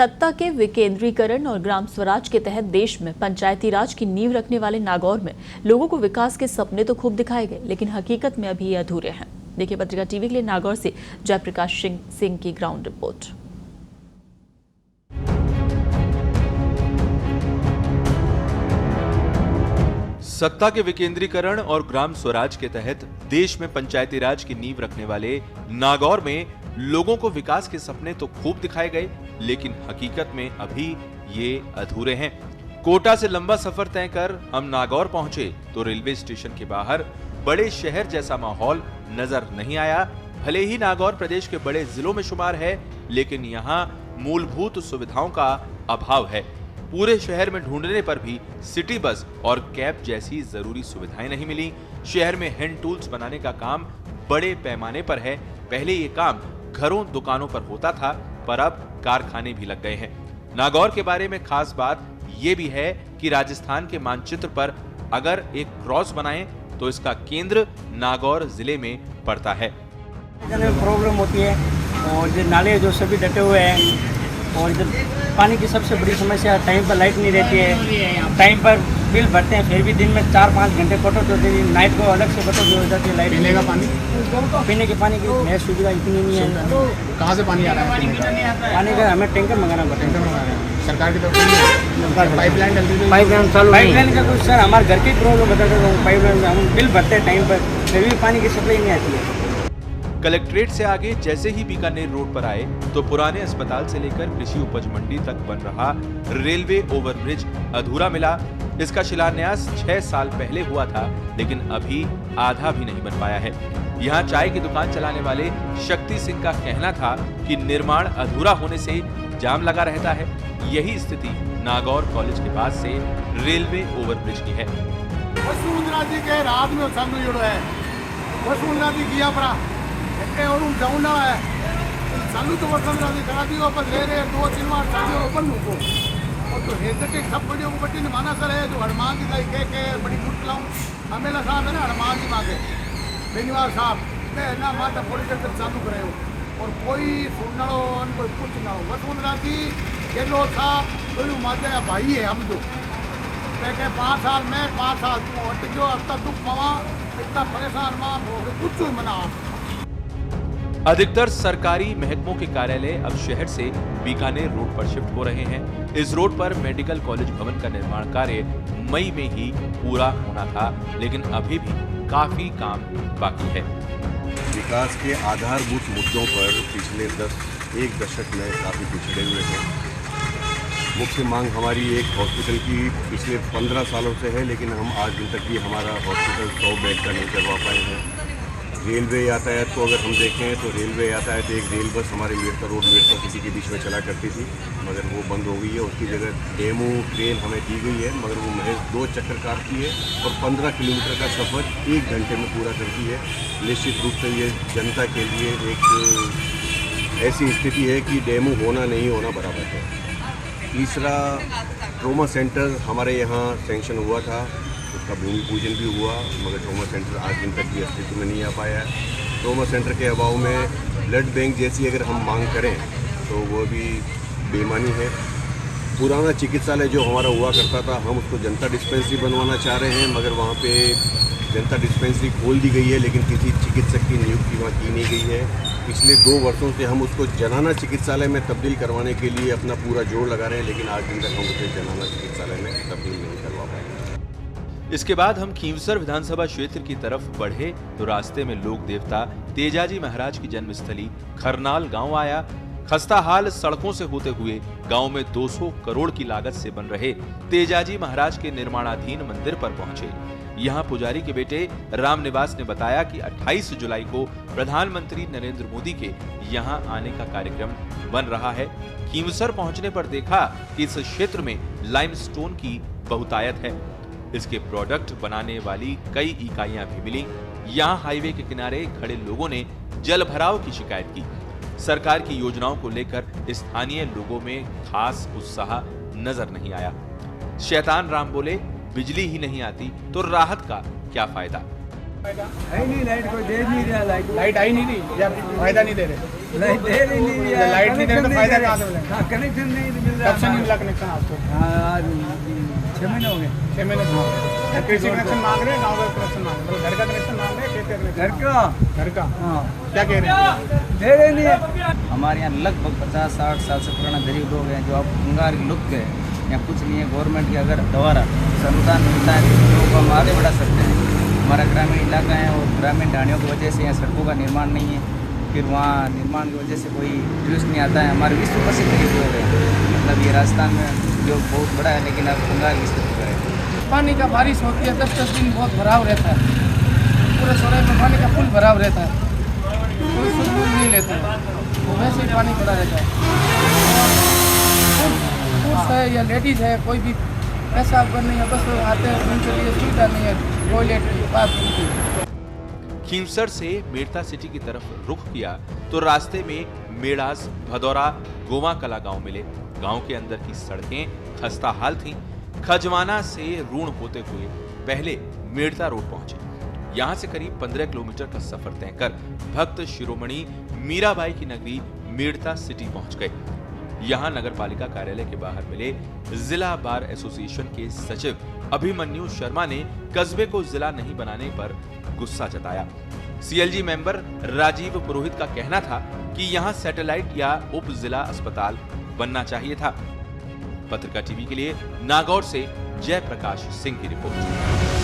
सत्ता के विकेंद्रीकरण और ग्राम स्वराज के तहत देश में पंचायती राज की नींव रखने वाले नागौर में लोगों को विकास के सपने तो खूब दिखाए गए, लेकिन हकीकत में अभी ये अधूरे हैं। देखिए पत्रिका टीवी के लिए नागौर से जयप्रकाश सिंह की ग्राउंड रिपोर्ट। सत्ता के विकेंद्रीकरण और ग्राम स्वराज के तहत देश में पंचायती राज की नींव रखने वाले नागौर में लोगों को विकास के सपने तो खूब दिखाए गए, लेकिन हकीकत में अभी ये अधूरे हैं। कोटा से लंबा सफर तय कर हम नागौर पहुंचे तो रेलवे स्टेशन के बाहर बड़े शहर जैसा माहौल नजर नहीं आया। भले ही नागौर प्रदेश के बड़े जिलों में शुमार है, लेकिन यहाँ मूलभूत सुविधाओं का अभाव है। पूरे शहर में ढूंढने पर भी सिटी बस और कैब जैसी जरूरी सुविधाएं नहीं मिली। शहर में हैंड टूल्स बनाने का काम बड़े पैमाने पर है। पहले ये काम घरों दुकानों पर होता था, पर अब कारखाने भी लग गए हैं। नागौर के बारे में खास बात ये भी है कि राजस्थान के मानचित्र पर अगर एक क्रॉस बनाएं तो इसका केंद्र नागौर जिले में पड़ता है। प्रॉब्लम होती है और जो नाले जो सभी डटे हुए हैं और जब पानी की सबसे बड़ी समस्या, टाइम पर लाइट नहीं रहती है। टाइम पर बिल भरते हैं फिर भी दिन में 4-5 घंटे कटौती होती है। नाइट को अलग से कटौती हो जाती है। लाइट पीने का पानी, पीने के पानी की सुविधा इतनी नहीं है। कहाँ से पानी आ रहा है? पानी का हमें टैंकर मंगाना पड़ता है। सरकार की तरफ से पाइपलाइन पाइपलाइन का कुछ सर हमारे घर की प्रॉब्लम बता देता हूँ। पाइपलाइन हम बिल भरते हैं टाइम पर, फिर भी पानी की सप्लाई नहीं आती है। कलेक्ट्रेट से आगे जैसे ही बीकानेर रोड पर आए तो पुराने अस्पताल से लेकर कृषि उपज मंडी तक बन रहा रेलवे ओवरब्रिज अधूरा मिला। इसका शिलान्यास 6 साल पहले हुआ था, लेकिन अभी आधा भी नहीं बन पाया है। यहाँ चाय की दुकान चलाने वाले शक्ति सिंह का कहना था कि निर्माण अधूरा होने से जाम लगा रहता है। यही स्थिति नागौर कॉलेज के पास से रेलवे ओवरब्रिज की है। वसुंधरा जी के रात में सामने जुड़ो है। वसुंधरा जी किया पड़ा और जाऊना है चालू तो वसुंधरा जी करा दियो पर ले रहे 2-3 बार चालू ओपन को और तो हेड के सब वीडियो को बट्टी ने माना सर है जो हनुमान जी का के बड़ी फुट लाऊं हमेला साहब है ना हनुमान जी मांगे बेनीवाल साहब मैं ना माता थोड़ी देर तक चालू करे हो और कोई सुनना हो कोई कुछ ना हो। वसुंधरा जी ये लो साहब कोई माता भाई है हम जो मैं 5 साल में 5 साल तू हट जो अब तक दुख पवा इतना परेशान मां हो गए कुछ मना। अधिकतर सरकारी महकमों के कार्यालय अब शहर से बीकानेर रोड पर शिफ्ट हो रहे हैं। इस रोड पर मेडिकल कॉलेज भवन का निर्माण कार्य मई में ही पूरा होना था, लेकिन अभी भी काफी काम बाकी है। विकास के आधारभूत मुद्दों पर पिछले 1 दशक में काफी पिछड़े हुए हैं। मुख्य मांग हमारी एक हॉस्पिटल की पिछले 15 सालों से है, लेकिन हम आज दिन तक भी हमारा हॉस्पिटल 100 बेड का नहीं करवा पाए हैं। रेलवे यातायात को अगर हम देखें तो रेलवे यातायात एक रेल बस हमारे मेरठ रोड मेरठ सिटी के बीच में चला करती थी, मगर वो बंद हो गई है। उसकी जगह डेमू ट्रेन हमें दी गई है, मगर वो महज 2 चक्कर काटती है और 15 किलोमीटर का सफ़र 1 घंटे में पूरा करती है। निश्चित रूप से ये जनता के लिए एक ऐसी स्थिति है कि डेमू होना नहीं होना बराबर है। तीसरा, ट्रोमा सेंटर हमारे यहाँ सेंक्शन हुआ था, उसका भूमि पूजन भी हुआ, मगर ट्रोमा सेंटर आज दिन तक भी अस्तित्व में नहीं आ पाया है। ट्रोमा सेंटर के अभाव में ब्लड बैंक जैसी अगर हम मांग करें तो वो भी बेईमानी है। पुराना चिकित्सालय जो हमारा हुआ करता था, हम उसको जनता डिस्पेंसरी बनवाना चाह रहे हैं, मगर वहाँ पे जनता डिस्पेंसरी खोल दी गई है, लेकिन किसी चिकित्सक की नियुक्ति वहाँ की नहीं गई है। पिछले 2 वर्षों से हम उसको जनाना चिकित्सालय में तब्दील करवाने के लिए अपना पूरा जोर लगा रहे हैं, लेकिन आज दिन तक हम उसे जनाना चिकित्सालय में तब्दील नहीं करवा पाए। इसके बाद हम खींवसर विधानसभा क्षेत्र की तरफ बढ़े तो रास्ते में लोक देवता तेजाजी महाराज की जन्मस्थली खरनाल गांव आया। खस्ता हाल सड़कों से होते हुए गांव में 200 करोड़ की लागत से बन रहे तेजाजी महाराज के निर्माणाधीन मंदिर पर पहुंचे। यहां पुजारी के बेटे रामनिवास ने बताया कि 28 जुलाई को प्रधानमंत्री नरेंद्र मोदी के यहां आने का कार्यक्रम बन रहा है। खींवसर पहुंचने पर देखा कि इस क्षेत्र में लाइमस्टोन की बहुतायत है। इसके प्रोडक्ट बनाने वाली कई इकाइयां भी मिली। यहाँ हाईवे के किनारे खड़े लोगों ने जल भराव की शिकायत की। सरकार की योजनाओं को लेकर स्थानीय लोगों में खास उत्साह नजर नहीं आया। शैतान राम बोले, बिजली ही नहीं आती तो राहत का क्या फायदा। है नहीं, लाइट कोई दे नहीं रहा। लाइट आई नहीं रही या फायदा नहीं दे रहे? लाइट दे रही नहीं रहा। लाइट नहीं दे रहे तो फायदा कहाँ से मिलेगा? हाँ, कनेक्शन नहीं मिल रहा। कब से नहीं मिला कनेक्शन आपको? हाँ, आज 6 महीने हो गए। 6 महीने से कृषि कनेक्शन मांग रहे हैं, गाँव का कनेक्शन मांग रहे हैं, घर का कनेक्शन मांग रहे हैं, खेत का कनेक्शन? घर का। घर का। हाँ, क्या कह रहे हैं? दे रहे नहीं है। हमारे यहाँ लगभग 50-60 साल से पुराना गरीब लोग हैं जो अब अंगार लुक गए। यहाँ कुछ नहीं है। गवर्नमेंट के अगर द्वारा अनुदान मिलता है तो लोगों को हम आगे बढ़ा सकते हैं। हमारा ग्रामीण इलाका है और ग्रामीण ढाणियों की वजह से यहाँ सड़कों का निर्माण नहीं है, फिर वहाँ निर्माण की वजह से कोई टूरिस्ट नहीं आता है। हमारे विश्व प्रसिद्ध गरीब लोग हैं, मतलब ये राजस्थान में जो बहुत बड़ा है लेकिन अब बंगाल की स्थिति पर है। पानी का बारिश होती है 10-10 दिन बहुत भराव रहता है, पूरे सोरे में पानी का फुल भराव रहता है, कोई सुध नहीं लेते हैं, वैसे ही पानी पड़ा रहता है। पुरुष है या लेडीज़ है, कोई भी पैसा करने या बस आते हैं, उनके लिए सुविधा नहीं है टॉयलेट की बाथरूम की। खींवसर से मेड़ता सिटी की तरफ रुख किया तो रास्ते में मेड़ास, भदौरा, गोवा कला गांव मिले। गांव के अंदर की सड़कें खस्ता हाल थीं। खजवाना से रूण होते हुए पहले मेड़ता रोड पहुंचे। यहां से करीब 15 किलोमीटर का सफर तय कर भक्त शिरोमणि मीराबाई की नगरी मेड़ता सिटी पहुंच गए। यहां नगर पालिका कार्यालय के बाहर मिले जिला बार एसोसिएशन के सचिव अभिमन्यु शर्मा ने कस्बे को जिला नहीं बनाने पर गुस्सा जताया। सीएलजी मेंबर राजीव पुरोहित का कहना था कि यहां सैटेलाइट या उप जिला अस्पताल बनना चाहिए था। पत्रिका टीवी के लिए नागौर से जयप्रकाश सिंह की रिपोर्ट।